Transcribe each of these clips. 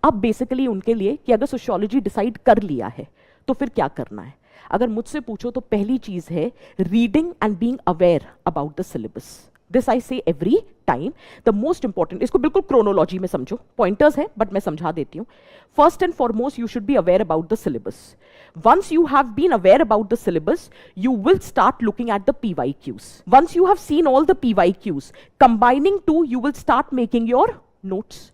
अब बेसिकली उनके लिए कि अगर सोशियोलॉजी डिसाइड कर लिया है तो फिर क्या करना है। अगर मुझसे पूछो तो पहली चीज है reading and being aware about the syllabus. This I say every time, the most important. इसको बिल्कुल क्रोनोलॉजी में समझो, पॉइंटर्स है बट मैं समझा देती हूँ। First and foremost you should be aware about the syllabus. Once you have been aware about the syllabus, you will start looking at the PYQs. Once you have seen all the PYQs, combining two, you will start making your notes.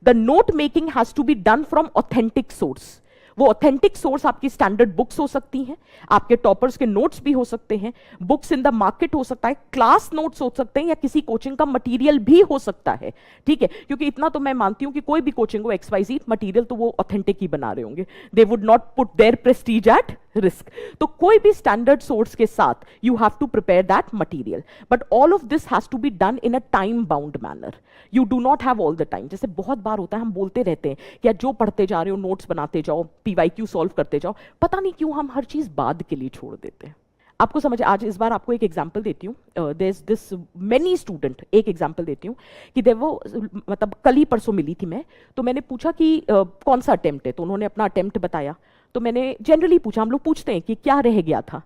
The note making has to be done from authentic source. वो authentic source आपकी standard books हो सकती हैं, आपके toppers के notes भी हो सकते हैं, बुक्स इन द मार्केट हो सकता है, क्लास नोट्स हो सकते हैं, या किसी कोचिंग का मटेरियल भी हो सकता है। ठीक है, क्योंकि इतना तो मैं मानती हूं कि कोई भी कोचिंग हो XYZ, मटेरियल तो वो ऑथेंटिक ही बना रहे होंगे। They would not put their prestige at risk. तो कोई भी स्टैंडर्ड सोर्स के साथ you have to prepare that material, but all of this has to be done in a time bound manner. You do not have all the time. जैसे बहुत बार होता है, हम बोलते रहते हैं कि जो पढ़ते जा रहे हो नोट्स बनाते जाओ, PYQ सॉल्व करते जाओ, पता नहीं क्यों हम हर चीज बाद के लिए छोड़ देते हैं। आपको समझ, आज इस बार आपको एक एग्जांपल देती हूँ। देयर दिस मेनी स्टूडेंट, एक एग्जांपल देती हूँ कि वो मतलब कल ही परसों मिली थी मैं, तो मैंने पूछा कि कौन सा अटेम्प्ट है, तो उन्होंने अपना अटेम्प्ट बताया। तो मैंने जनरली पूछा, हम लोग पूछते हैं कि क्या रह गया था,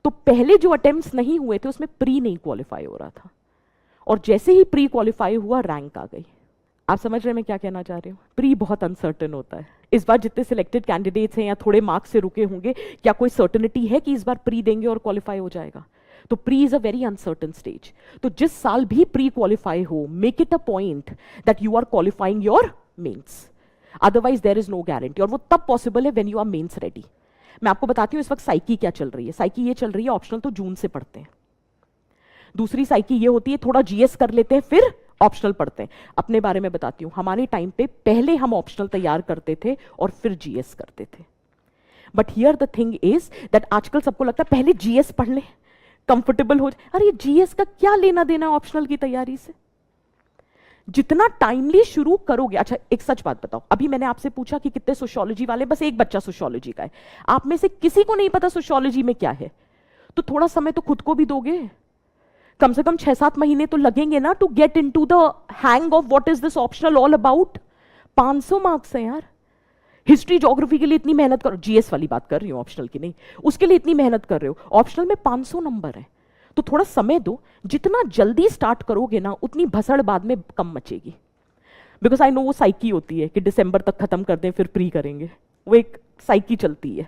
तो पहले जो अटेम्प्ट्स नहीं हुए थे उसमें प्री नहीं क्वालिफाई हो रहा था, और जैसे ही प्री क्वालिफाई हुआ रैंक आ गई। आप समझ रहे हैं मैं क्या कहना चाह रही हूँ? प्री बहुत अनसर्टेन होता है। इस बार जितने सिलेक्टेड कैंडिडेट्स हैं या थोड़े मार्क्स से रुके होंगे, क्या कोई सर्टेनिटी है कि इस बार प्री देंगे और क्वालिफाई हो जाएगा? तो pre is a very uncertain stage. तो जिस साल भी प्री क्वालिफाई हो, make it a point that you are qualifying your mains, otherwise there is no guarantee. और वो तब पॉसिबल है when you are mains ready. मैं आपको बताती हूँ इस वक्त साइकी क्या चल रही है। साइकी ये चल रही है, ऑप्शनल तो जून से पढ़ते हैं। दूसरी साइकी ये होती है, थोड़ा GS कर लेते हैं फिर ऑप्शनल पढ़ते हैं। अपने बारे में बताती हूँ, हमारे टाइम पे पहले हम ऑप्शनल तैयार करते थे और फिर GS करते थे। But here the thing is that आजकल सबको लगता है पहले GS पढ़ लें, कंफर्टेबल हो जाए। अरे GS का क्या लेना देना ऑप्शनल की तैयारी से? जितना टाइमली शुरू करोगे। अच्छा एक सच बात बताओ, अभी मैंने आपसे पूछा कि कितने सोशियोलॉजी वाले, बस एक बच्चा सोशियोलॉजी का है। आप में से किसी को नहीं पता सोशियोलॉजी में क्या है, तो थोड़ा समय तो खुद को भी दोगे। कम से कम 6-7 महीने तो लगेंगे ना to get into the hang of what is this optional all about. 500 marks है यार। हिस्ट्री ज्योग्राफी के लिए इतनी मेहनत करो, GS वाली बात कर रही हूं, ऑप्शनल की नहीं, उसके लिए इतनी मेहनत कर रहे हो, ऑप्शनल में 500 नंबर है। तो थोड़ा समय दो, जितना जल्दी स्टार्ट करोगे ना उतनी भसड़ बाद में कम मचेगी। बिकॉज आई नो वो साइकी होती है कि दिसंबर तक खत्म कर दें फिर प्री करेंगे, वो एक साइकी चलती है।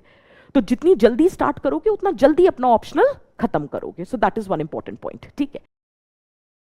तो जितनी जल्दी स्टार्ट करोगे उतना जल्दी अपना ऑप्शनल खत्म करोगे। So that is one important point. ठीक है।